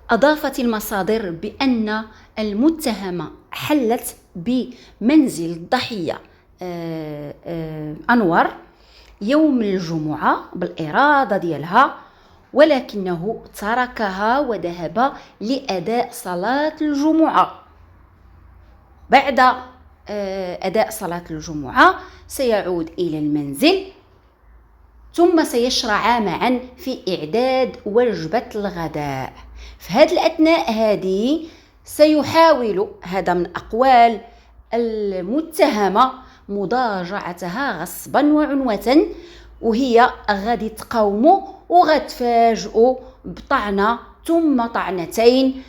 أضافت المصادر بأن المتهمة حلت بمنزل الضحية أنور يوم الجمعة بالإرادة ديالها، ولكنه تركها وذهب لأداء صلاة الجمعة. بعد أداء صلاة الجمعة سيعود إلى المنزل، ثم سيشرعا معا في إعداد وجبة الغداء. في هذه الأثناء هذه سيحاول، هذا من أقوال المتهمة، مضاجعتها غصبا وعنوة، وهي غادي تقاومه وغتفاجئه بطعنة ثم طعنتين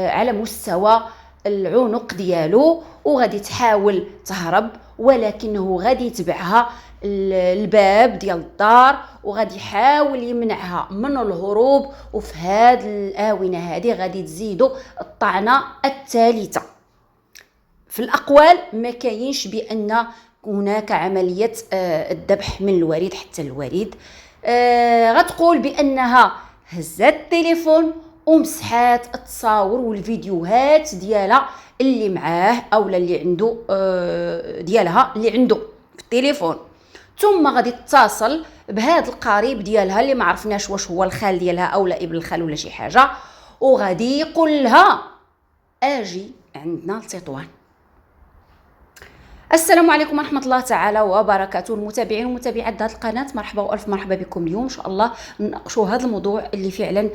على مستوى العنق ديالو، وغادي تحاول تهرب، ولكنه غادي يتبعها الباب ديال الدار وغادي يحاول يمنعها من الهروب. وفي هذه الآونة هذه غادي تزيدوا الطعنة الثالثة. في الأقوال ما كاينش بأن هناك عملية الذبح من الوريد حتى الوريد. غتقول بأنها هزت التليفون ومسحات التصاور والفيديوهات ديالها اللي معاه او اللي عنده ديالها اللي عنده في التليفون، ثم غادي تتصل بهذا القريب ديالها اللي ما عرفناش واش هو الخال ديالها او لا ابن الخال ولا شي حاجه، وغادي يقول لها اجي عندنا لتطوان. السلام عليكم ورحمة الله تعالى وبركاته. المتابعين ومتابعات هذه القناة، مرحبا والف مرحبا بكم. اليوم ان شاء الله نناقشوا هذا الموضوع اللي فعلا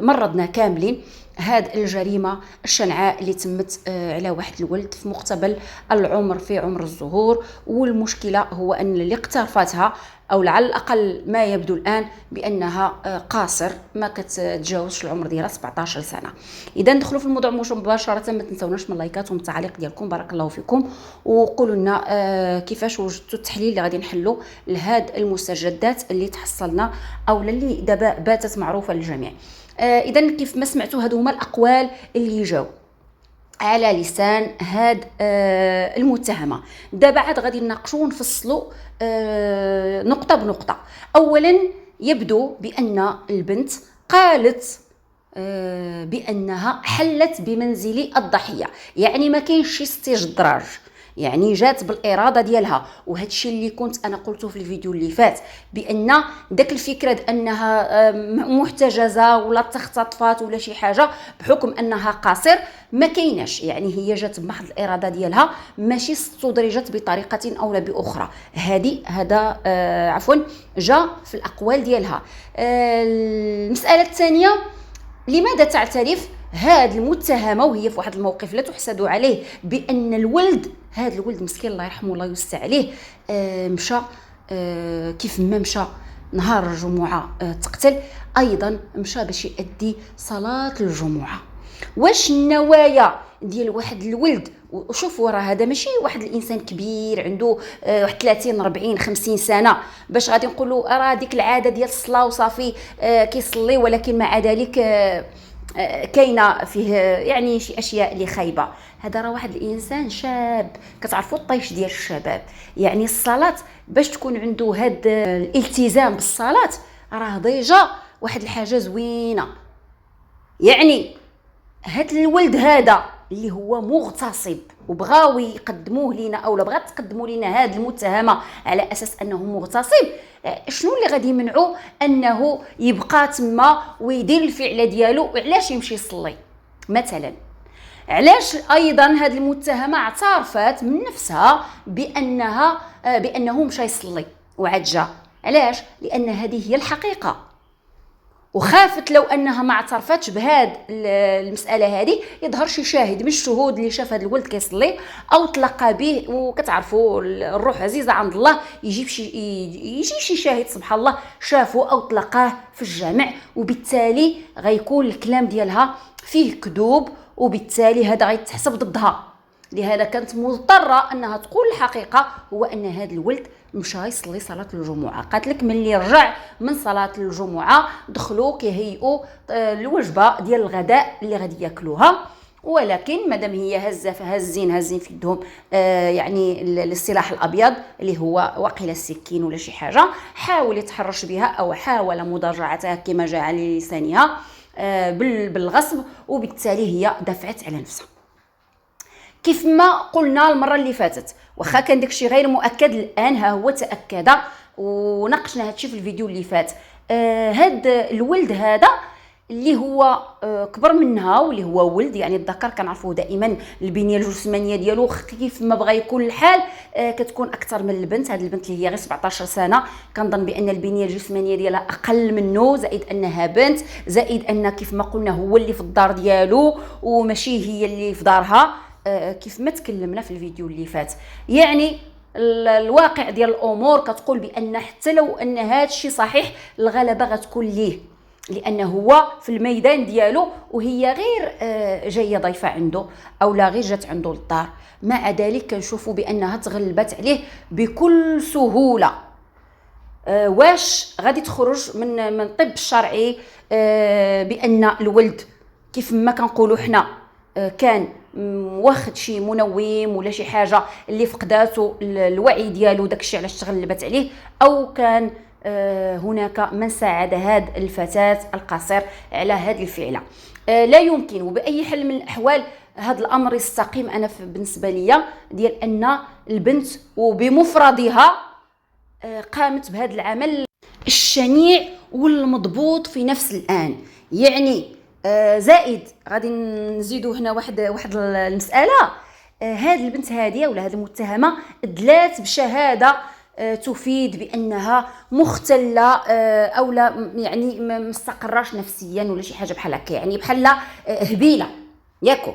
مرضنا كاملين، هذه الجريمة الشنعاء اللي تمت على واحد الولد في مقتبل العمر، في عمر الزهور. والمشكلة هو أن اللي اقترفتها، أو على الأقل ما يبدو الآن بأنها قاصر، ما كتتجاوزش العمر ديالها 17 سنة. إذا ندخلوا في الموضوع مباشرة. ما تنسوناش من اللايكات والتعليق ديالكم، بارك الله فيكم، وقولوا لنا كيفاش وجدتوا التحليل اللي غادي نحلوا لهاد المستجدات اللي تحصلنا أو اللي دابا باتت معروفة للجميع. إذا كيف ما سمعتوا هادو هما الأقوال اللي جاو على لسان هاد المتهمة. دابا عاد غادي نناقشوا ونفصلوا نقطة بنقطة. أولا يبدو بأن البنت قالت بأنها حلت بمنزل الضحية، يعني ما كاينش شي استجدراج، يعني جات بالإرادة ديالها. وهذا الشيء اللي كنت أنا قلته في الفيديو اللي فات، بأن داك الفكرة أنها محتجزة ولا تختطفات ولا شي حاجة بحكم أنها قاصر ما كايناش، يعني هي جات بمحض الإرادة ديالها، ماشي استدرجت بطريقة أو لا بأخرى. هذا عفوا جاء في الأقوال ديالها. المسألة الثانية، لماذا تعترف هذا المتهمة وهي في واحد الموقف لا تحسد عليه بأن الولد، هذا الولد مسكين الله يرحمه الله يوسع عليه، مشى كيف ما مشى نهار الجمعة تقتل، أيضا مشى باش يؤدي صلاة الجمعة. واش النوايا ديال واحد الولد؟ وشوفوا راه هذا ماشي واحد الانسان كبير عنده واحد 30 40 50 سنه باش غادي نقولوا راه ديك العاده ديال الصلاه وصافي كيصلي، ولكن مع ذلك كاينه فيه يعني شي اشياء اللي خايبه. هذا راه واحد الانسان شاب، كتعرفوا الطيش ديال الشباب، يعني الصلاه باش تكون عنده هذا الالتزام بالصلاه راه ضيجه واحد الحاجه زوينه. يعني هاد الولد هذا اللي هو مغتصب وبغاو يقدموه لينا او بغات تقدموا لينا هاد المتهمه على اساس انه مغتصب، شنو اللي غادي يمنعوا انه يبقى تما ويدير الفعل ديالو؟ وعلاش يمشي يصلي مثلا؟ علاش ايضا هاد المتهمه اعترفت من نفسها بانه مشى يصلي وعاد جا؟ علاش؟ لان هذه هي الحقيقه، وخافت لو انها ما اعترفتش بهاد المساله هذه يظهر شي شاهد من الشهود اللي شاف هذا الولد كيصلي او تلقى به، وكتعرفوا الروح عزيزه عند الله، يجي شي شاهد سبحان الله شافه او تلقاه في الجامع، وبالتالي غيكون الكلام ديالها فيه كذوب، وبالتالي هذا غيتحسب ضدها. لهذا كانت مضطره انها تقول الحقيقه، هو ان هذا الولد مشى يصلي صلاه الجمعه. قالت لك ملي رجع من صلاه الجمعه دخلوا كيهيئوا الوجبه ديال الغداء اللي غادي ياكلوها، ولكن مادام هي هازين في يدهم يعني السلاح الابيض اللي هو وقيل السكين ولا شي حاجه، حاول يتحرش بها او حاول مضاجعتها كما جاء على لسانها. بالغصب، وبالتالي هي دافعت على نفسها. كيف ما قلنا المره اللي فاتت، واخا كان داكشي غير مؤكد الان ها هو تاكد، وناقشنا هادشي في الفيديو اللي فات. هاد الولد هذا اللي هو كبر منها واللي هو ولد، يعني الذكر كنعرفوه دائما البنيه الجسمانيه ديالو كيف ما بغى يكون الحال كتكون اكثر من البنت. هاد البنت اللي هي غير 17 سنه كنظن بان البنيه الجسمانيه ديالها اقل منه، زائد انها بنت، زائد ان كيف ما قلنا هو اللي في الدار ديالو وماشي هي اللي في دارها، كيف ما تكلمنا في الفيديو اللي فات. يعني الواقع ديال الامور كتقول بان حتى لو ان هذا الشيء صحيح الغلبه غتكون ليه، لانه هو في الميدان ديالو وهي غير جايه ضيفه عنده او لا غير جات عنده للدار. مع ذلك كنشوفوا بانها تغلبت عليه بكل سهوله. واش غادي تخرج من الطب الشرعي بان الولد كيف ما كنقولوا حنا كان واخد شي منوم ولا شي حاجه اللي فقداتو الوعي ديالو، داكشي علاش تغلبت عليه، او كان هناك من ساعد هاد الفتاه القصير على هاد الفعله. لا يمكن وباي حال من الاحوال هاد الامر يستقيم انا بالنسبه ليا ديال ان البنت وبمفردها قامت بهذا العمل الشنيع والمضبوط في نفس الآن. يعني زائد غادي نزيدوا هنا واحد المسألة. هذه البنت هذه ولا هذه المتهمة دلات بشهادة تفيد بأنها مختلة أو لا، يعني ما مستقراش نفسيا ولا شي حاجة بحال هكا، يعني بحال هبيلة ياكو.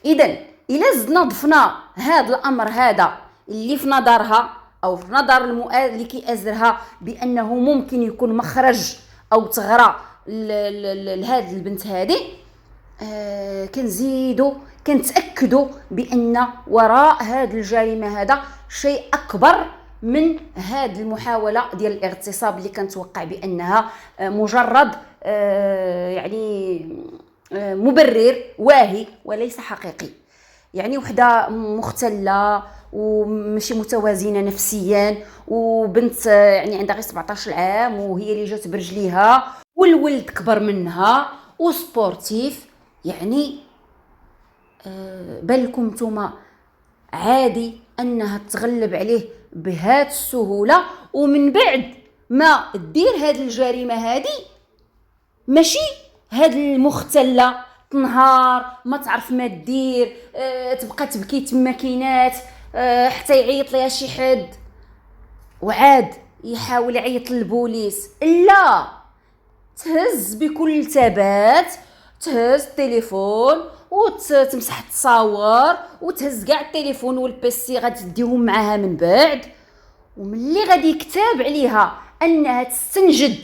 إذن إلا زدنا ضفنا هذا الأمر هذا اللي في نظرها او في نظر اللي كيأزرها بانه ممكن يكون مخرج او ثغره لهذه البنت هذه، كنزيدوا كنتاكدوا بان وراء هذه الجريمه هذا شيء اكبر من هذه المحاوله ديال الاغتصاب اللي كنتوقع بانها مجرد يعني مبرر واهي وليس حقيقي. يعني وحده مختله وماشي متوازنه نفسيا، وبنت يعني عندها غير 17 عام وهي اللي جات برجليها، والولد كبر منها وسبورتيف. يعني بالكم نتوما عادي انها تغلب عليه بهذه السهوله، ومن بعد ما دير هذه الجريمه هذه ماشي هاد المختله تنهار ما تعرف ما دير، تبقى تبكي تما كينات حتى يعيط ليها شي حد وعاد يحاول يعيط للبوليس. لا، تهز بكل ثبات، تهز التليفون وتمسح التصاور وتهز كاع التليفون والبيسي غادي تديهم معاها من بعد، وملي غادي يكتاب عليها انها تستنجد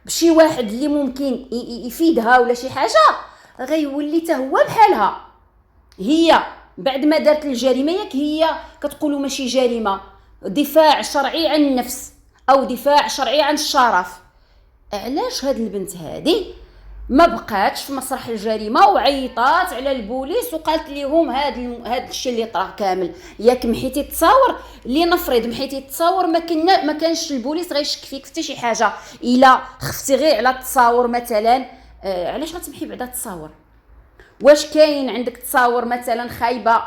بشي واحد اللي ممكن يفيدها ولا شي حاجه غيولي حتى هو بحالها. هي بعد ما دارت الجريمه ياك هي كتقولوا ماشي جريمه، دفاع شرعي عن النفس او دفاع شرعي عن الشرف. علاش هاد البنت هذه ما بقاتش في مسرح الجريمه وعيطات على البوليس وقالت لهم هاد الشيء اللي طرا كامل؟ ياك محيتي التصاور، اللي نفرض محيتي التصاور ما كانش البوليس غيشك فيك حتى شي حاجه، الا خفتي غير على التصاور مثلا علاش غتمحي بعدا التصاور؟ واش كاين عندك تصاور مثلا خايبه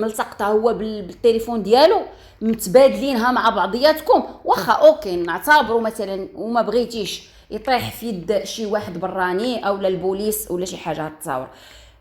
ملتقطه هو بالتليفون ديالو متبادلينها مع بعضياتكم، واخا اوكي نعتبروا مثلا وما بغيتيش يطيح في يد شي واحد براني او للبوليس ولا شي حاجه التصاور،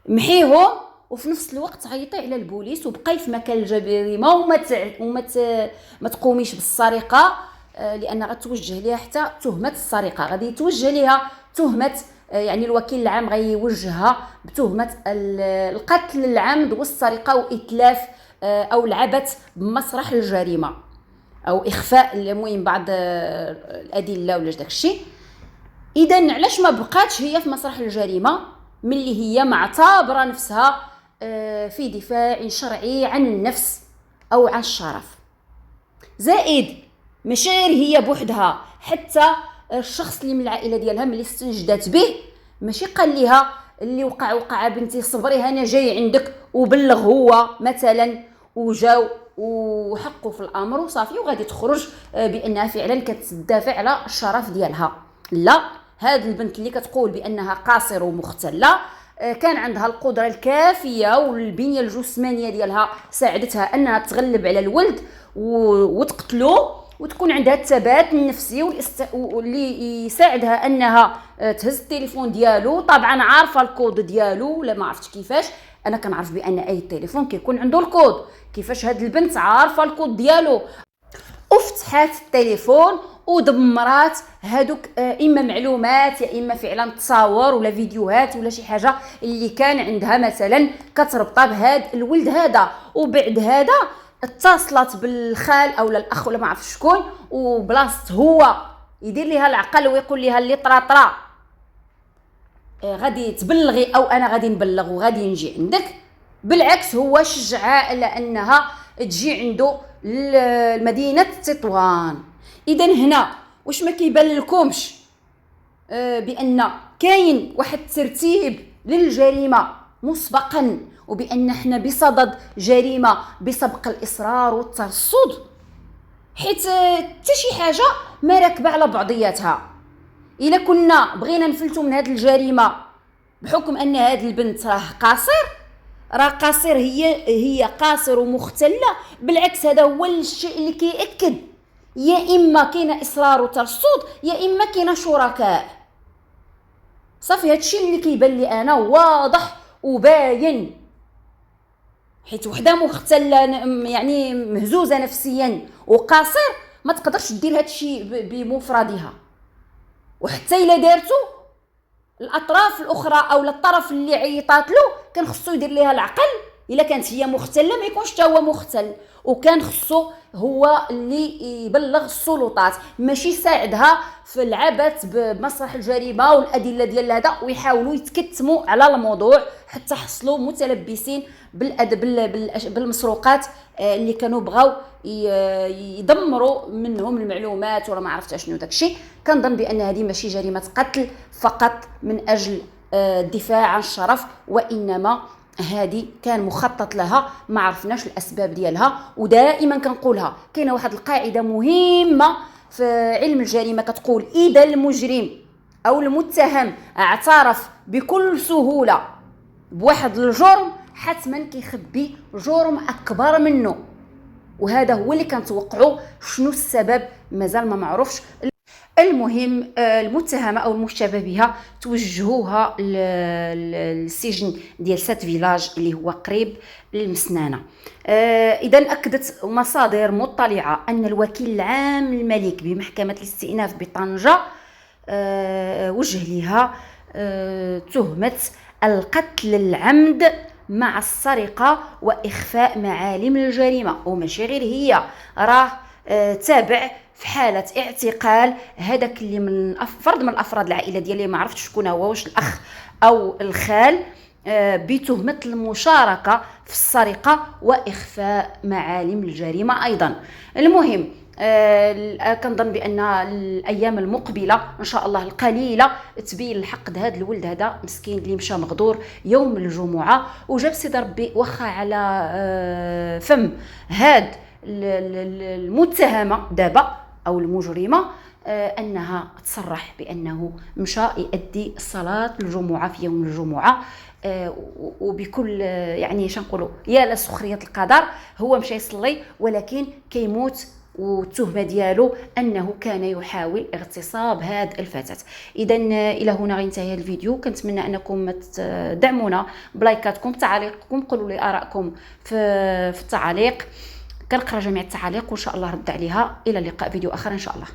محيهم وفي نفس الوقت عيطي على البوليس وبقاي في مكان الجريمه وما تقوميش بالسرقه، لان غتوجه ليها حتى تهمه السرقه، غادي يتوجه ليها تهمه يعني الوكيل العام غيوجهها بتهمه القتل العمد والسرقه واتلاف او العبث بمسرح الجريمه او اخفاء المهم بعض الادله ولا داك الشيء. اذا علاش ما بقاتش هي في مسرح الجريمه ملي هي معتبره نفسها في دفاع شرعي عن النفس او عن الشرف؟ زائد ماشي هي بوحدها، حتى الشخص اللي من العائله ديالها ملي استنجدات به ماشي قال ليها اللي وقع بنتي صبري انا جاي عندك وبلغ هو مثلا وجاو وحقوا في الامر وصافي وغادي تخرج بانها فعلا كتدافع على الشرف ديالها. لا، هاد البنت اللي كتقول بانها قاصر ومختله كان عندها القدره الكافيه والبنيه الجسمانيه ديالها ساعدتها انها تغلب على الولد وتقتلو، وتكون عندها الثبات النفسي واللي يساعدها انها تهز التليفون ديالو. طبعا عارفه الكود ديالو، ولا ما عرفتش كيفاش. انا كنعرف بان اي تليفون كيكون عنده الكود. كيفاش هاد البنت عارفه الكود ديالو وفتحات التليفون ودمرات هادوك اما معلومات يا اما فعلا تصاور ولا فيديوهات ولا شي حاجه اللي كان عندها مثلا كتربطها بهاد الولد هذا. وبعد هذا اتصلت بالخال او الاخ ولا ما عرف شكون، وبلاصه هو يدير ليها العقل ويقول ليها اللي طرا غادي تبلغي او انا غادي نبلغ وغادي نجي عندك، بالعكس هو شجعها على انها تجي عنده لمدينه تطوان. اذا هنا واش ما كيبان لكمش بان كاين واحد الترتيب للجريمه مسبقا، وبان احنا بصدد جريمه بسبق الاصرار والترصد، حيت حتى شي حاجه ما راكبه على بعضياتها. الا كنا بغينا نفلتوا من هذه الجريمه بحكم ان هذه البنت راه قاصر هي قاصر ومختله، بالعكس هذا هو الشيء اللي كيأكد يا اما كاين اصرار وترصد يا اما كاين شركاء. صافي هادشي اللي كيبان لي انا واضح وباين، حيت وحده مختله يعني مهزوزه نفسيا وقاصر ما تقدرش دير هادشي بمفردها. وحتى الا دارتو الاطراف الاخرى او الطرف اللي عيطات له كان خصو يدير ليها العقل. الا كانت هي مختله ما يكونش حتى هو مختل، وكان خصو هو اللي يبلغ السلطات، ماشي يساعدها في العبث بمسرح الجريمه والادله ديال هذا ويحاولوا يتكتموا على الموضوع حتى حصلوا متلبسين بالمسروقات اللي كانوا بغاو يدمروا منهم المعلومات ولا ما عرفت شنو داكشي. كنظن بان هذه ماشي جريمه قتل فقط من اجل الدفاع عن الشرف، وانما هذه كان مخطط لها، ما عرفناش الاسباب ديالها. ودائما كنقولها كاينه واحد القاعده مهمه في علم الجريمه كتقول اذا المجرم او المتهم اعترف بكل سهوله بواحد الجرم حتما كيخبي جرم اكبر منه، وهذا هو اللي كنتوقعوا. شنو السبب مازال ما معروفش. المهم المتهمه او المشتبه بها توجهوها للسجن ديال سات فيلاج اللي هو قريب للمسنانه. اذا اكدت مصادر مطلعه ان الوكيل العام الملك بمحكمه الاستئناف بطنجه وجه لها تهمه القتل العمد مع السرقه واخفاء معالم الجريمه. وماشي غير هي، راه تابع في حاله اعتقال هذاك اللي من فرد من الافراد العائله ديالي، ما عرفتش شكون هو، واش الاخ او الخال، بتهمه المشاركه في السرقه واخفاء معالم الجريمه ايضا. المهم كنظن بان الايام المقبله ان شاء الله القليله تبين الحق هذا الولد هذا مسكين اللي مشى مغدور يوم الجمعه، وجاب سيدي ربي واخا على فم هاد المتهمه دابا او المجرمه انها تصرح بانه مشى يؤدي صلاه الجمعه في يوم الجمعه، وبكل يعني شنقولوا يا لسخريه القدر هو مشى يصلي ولكن كيموت، والتهمه ديالو انه كان يحاول اغتصاب هذه الفتاه. اذا الى هنا غينتهي الفيديو. كنتمنى انكم تدعمونا بلايكاتكم بتعاليقكم، قولوا لي ارائكم في التعاليق. كنقرا جميع التعاليق وان شاء الله رد عليها. الى اللقاء فيديو اخر ان شاء الله.